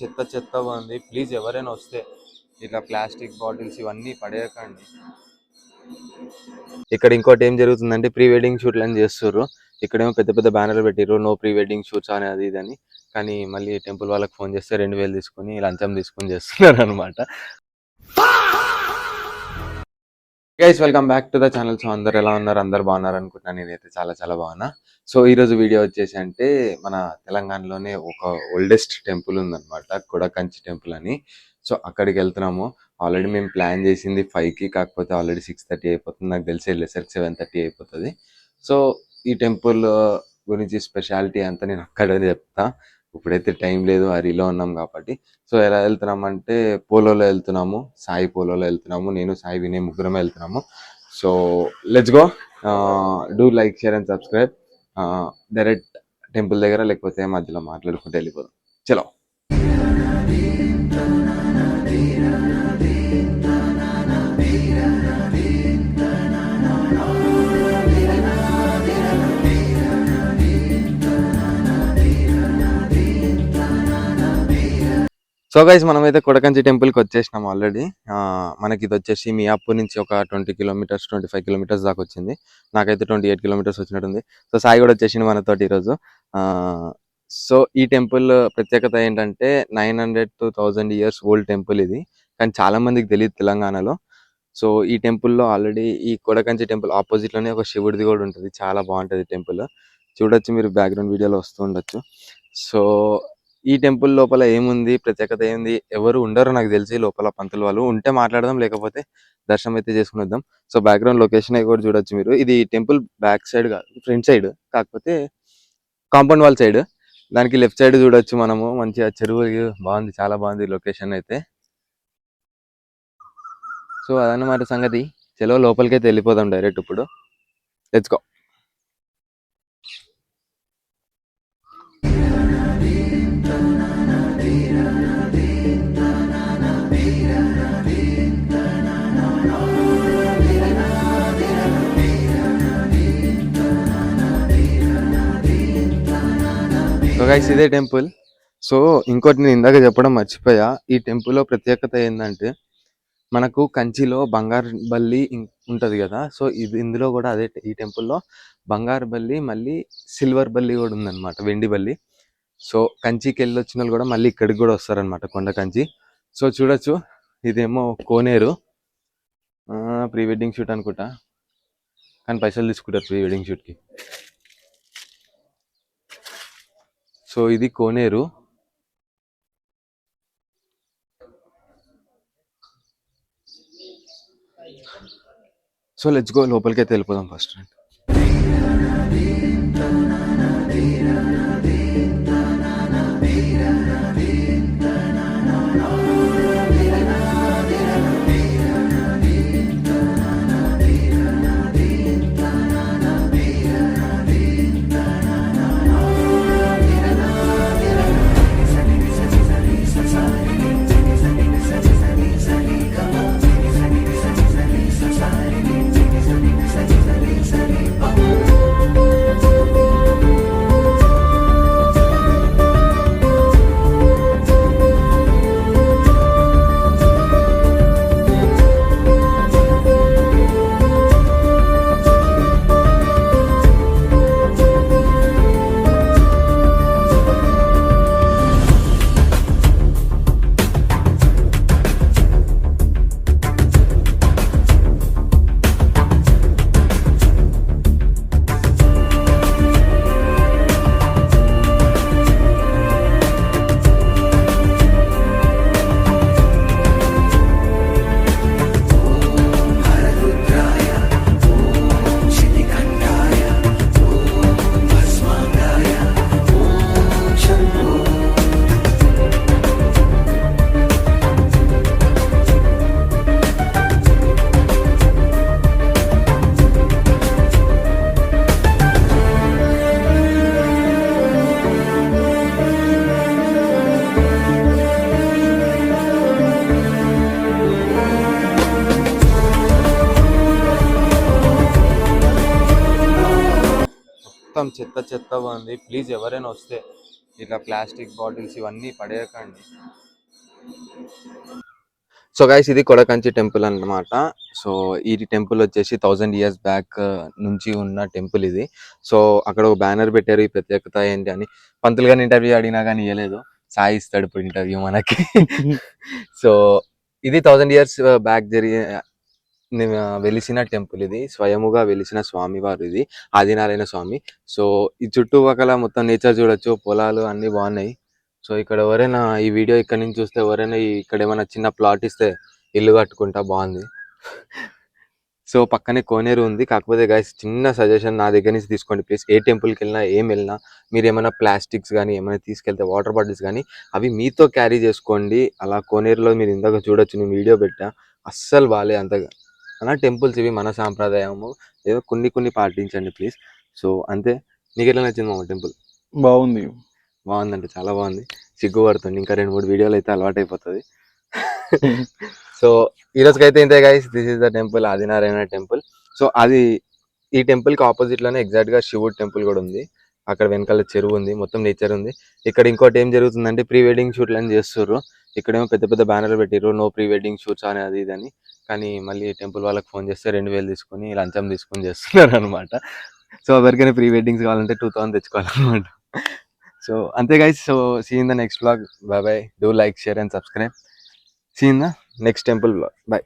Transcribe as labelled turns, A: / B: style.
A: చెత్త చెత్తగా ఉంది. ప్లీజ్ ఎవరైనా వస్తే ఇట్లా ప్లాస్టిక్ బాటిల్స్ ఇవన్నీ పడేయకండి. ఇక్కడ ఇంకోటి ఏం జరుగుతుందంటే ప్రీ వెడ్డింగ్ షూట్లు అని చేస్తుర్రు. ఇక్కడేమో పెద్ద పెద్ద బ్యానర్లు పెట్టిర్రు, నో ప్రీ వెడ్డింగ్ షూట్స్ అని అది ఇదని. కానీ మళ్ళీ టెంపుల్ వాళ్ళకి ఫోన్ చేస్తే 2000 తీసుకొని లంచం తీసుకొని చేస్తున్నారు అనమాట. Guys welcome back to the channel. So అందరు ఎలా ఉన్నారు? అందరు బాగున్నారు అనుకుంటున్నాను. నేనైతే చాలా చాలా బాగున్నా. సో ఈరోజు వీడియో వచ్చేసి అంటే మన తెలంగాణలోనే ఒక ఓల్డెస్ట్ టెంపుల్ ఉందన్నమాట, కొడకంచి టెంపుల్ అని. సో అక్కడికి వెళ్తున్నాము. ఆల్రెడీ మేము ప్లాన్ చేసింది 5కి, కాకపోతే ఆల్రెడీ 6:30 అయిపోతుంది. నాకు తెలిసి వెళ్ళేసరికి 7:30 అయిపోతుంది. సో ఈ టెంపుల్ గురించి స్పెషాలిటీ అంతా నేను అక్కడే చెప్తా. ఇప్పుడైతే టైం లేదు, హరిలో ఉన్నాం కాబట్టి. సో ఎలా వెళ్తున్నాం అంటే పోలోలో వెళ్తున్నాము, సాయి పోలోలో వెళ్తున్నాము. నేను సాయి వినయ్ ముగ్గురమే వెళ్తున్నాము. So let's go. Do like, share and subscribe. Direct temple దగ్గర లేకపోతే మధ్యలో మాట్లాడుకుంటూ వెళ్ళిపోదాం. చలో. సో గైస్ మనమైతే కొడకంచి టెంపుల్కి వచ్చేసినాం ఆల్రెడీ. మనకి ఇది వచ్చేసి మియాపూర్ నుంచి ఒక 20 కిలోమీటర్స్ 25 కిలోమీటర్స్ దాకా వచ్చింది. నాకైతే 28 కిలోమీటర్స్ వచ్చినట్టుంది. సో సాయి కూడా వచ్చేసింది మనతోటి ఈరోజు. సో ఈ టెంపుల్ ప్రత్యేకత ఏంటంటే 900 to 1000 ఇయర్స్ ఓల్డ్ టెంపుల్ ఇది. కానీ చాలా మందికి తెలియదు తెలంగాణలో. సో ఈ టెంపుల్లో ఆల్రెడీ ఈ కొడకంచి టెంపుల్ ఆపోజిట్లోనే ఒక శివుడిది కూడా ఉంటుంది. చాలా బాగుంటుంది టెంపుల్. చూడొచ్చు, మీరు బ్యాక్గ్రౌండ్ వీడియోలో వస్తూ ఉండొచ్చు. సో ఈ టెంపుల్ లోపల ఏముంది, ప్రత్యేకత ఏంది, ఎవరు ఉండరు నాకు తెలిసి లోపల. పంతులు వాళ్ళు ఉంటే మాట్లాడదాం, లేకపోతే దర్శనం అయితే చేసుకుని వద్దాం. సో బ్యాక్గ్రౌండ్ లొకేషన్ కూడా చూడొచ్చు మీరు. ఇది టెంపుల్ బ్యాక్ సైడ్ కాదు, ఫ్రంట్ సైడ్, కాకపోతే కాంపౌండ్ వాల్ సైడ్. దానికి లెఫ్ట్ సైడ్ చూడొచ్చు మనము మంచిగా చెరువు. బాగుంది, చాలా బాగుంది లొకేషన్ అయితే. సో అదన్నమాట సంగతి. చలో లోపలికైతే వెళ్ళిపోదాం డైరెక్ట్ ఇప్పుడు. Let's go. సో గైస్ ఇదే టెంపుల్. సో ఇంకోటి నేను ఇందాక చెప్పడం మర్చిపోయా. ఈ టెంపుల్లో ప్రత్యేకత ఏంటంటే మనకు కంచిలో బంగారు బల్లి ఉంటుంది కదా. సో ఇందులో కూడా అదే, ఈ టెంపుల్లో బంగారు బల్లి మళ్ళీ సిల్వర్ బల్లి కూడా ఉందన్నమాట, వెండి బల్లి. సో కంచికి వెళ్ళి వచ్చిన వాళ్ళు కూడా మళ్ళీ ఇక్కడికి కూడా వస్తారనమాట, కొండ కంచి. సో చూడొచ్చు, ఇదేమో కోనేరు. ప్రీ వెడ్డింగ్ షూట్ అనుకుంటా, కానీ పైసలు తీసుకుంటారు ప్రీ వెడ్డింగ్ షూట్కి. సో ఇది కోనేరు. సో లెట్స్ గో, లోపలికి అయితే వెళ్ళిపోదాం ఫస్ట్. మొత్తం చెత్త చెత్తగా ఉంది. ప్లీజ్ ఎవరైనా వస్తే ఇట్లా ప్లాస్టిక్ బాటిల్స్ ఇవన్నీ పడేయకండి. సో గైస్ ఇది కొడకంచి టెంపుల్ అన్నమాట. సో ఈ టెంపుల్ వచ్చేసి 1000 ఇయర్స్ బ్యాక్ నుంచి ఉన్న టెంపుల్ ఇది. సో అక్కడ ఒక బ్యానర్ పెట్టారు ఈ ప్రత్యేకత ఏంటి అని. పంతులు గారిని ఇంటర్వ్యూ అడిగినా కానీ ఇవ్వలేదు. సాయి ఇస్తాడు ఇప్పుడు ఇంటర్వ్యూ మనకి. సో ఇది 1000 ఇయర్స్ బ్యాక్ జరిగే వెలిసిన టెంపుల్ ఇది. స్వయముగా వెలిసిన స్వామి వారు ఇది, ఆదినారాయణ స్వామి. సో ఈ చుట్టుపక్కల మొత్తం నేచర్ చూడొచ్చు, పొలాలు అన్ని బాగున్నాయి. సో ఇక్కడ ఎవరైనా ఈ వీడియో ఇక్కడ నుంచి చూస్తే ఎవరైనా ఇక్కడ ఏమైనా చిన్న ప్లాట్ ఇస్తే ఇల్లు కట్టుకుంటా బాగుంది. సో పక్కనే కోనేరు ఉంది. కాకపోతే గైస్ చిన్న సజెషన్ నా దగ్గర నుంచి తీసుకోండి ప్లీజ్. ఏ టెంపుల్కి వెళ్ళినా ఏం వెళ్ళినా మీరు ఏమైనా ప్లాస్టిక్స్ కానీ ఏమైనా తీసుకెళ్తే వాటర్ బాటిల్స్ కానీ అవి మీతో క్యారీ చేసుకోండి. అలా కోనేరులో మీరు ఇందాక చూడొచ్చు, నేను వీడియో పెట్టా, అస్సలు బాలే అంతగా. అలా టెంపుల్స్ ఇవి మన సాంప్రదాయము, ఏదో కొన్ని పాటించండి ప్లీజ్. సో అంతే. నీకు ఎట్లా నచ్చింది మామ టెంపుల్?
B: బాగుంది.
A: బాగుందంటే చాలా బాగుంది. సిగ్గుపడుతుంది, ఇంకా 2-3 వీడియోలు అయితే అలవాటు అయిపోతుంది. సో ఈ రోజుకైతే ఇంతే guys. This is the temple, Adinarayana temple. So అది ఈ టెంపుల్ కి ఆపోజిట్ లోనే ఎగ్జాక్ట్ గా శివుడు టెంపుల్ కూడా ఉంది. అక్కడ వెనకాల చెరువు ఉంది, మొత్తం నేచర్ ఉంది. ఇక్కడ ఇంకోటి ఏం జరుగుతుందంటే ప్రీ వెడ్డింగ్ షూట్లు అని చేస్తుర్రు. ఇక్కడేమో పెద్ద పెద్ద బ్యానర్లు పెట్టిర్రు, నో ప్రీ వెడ్డింగ్ షూట్స్ అని అది ఇది అని. కానీ మళ్ళీ టెంపుల్ వాళ్ళకి ఫోన్ చేస్తే 2000 తీసుకొని లంచం తీసుకొని చేస్తున్నారు అనమాట. సో ఎవరికైనా ప్రీ వెడ్డింగ్స్ కావాలంటే 2000 తెచ్చుకోవాలన్నమాట. సో అంతే guys. So see in the next vlog. Bye bye. Do like, share and subscribe. See you in the next temple vlog. Bye.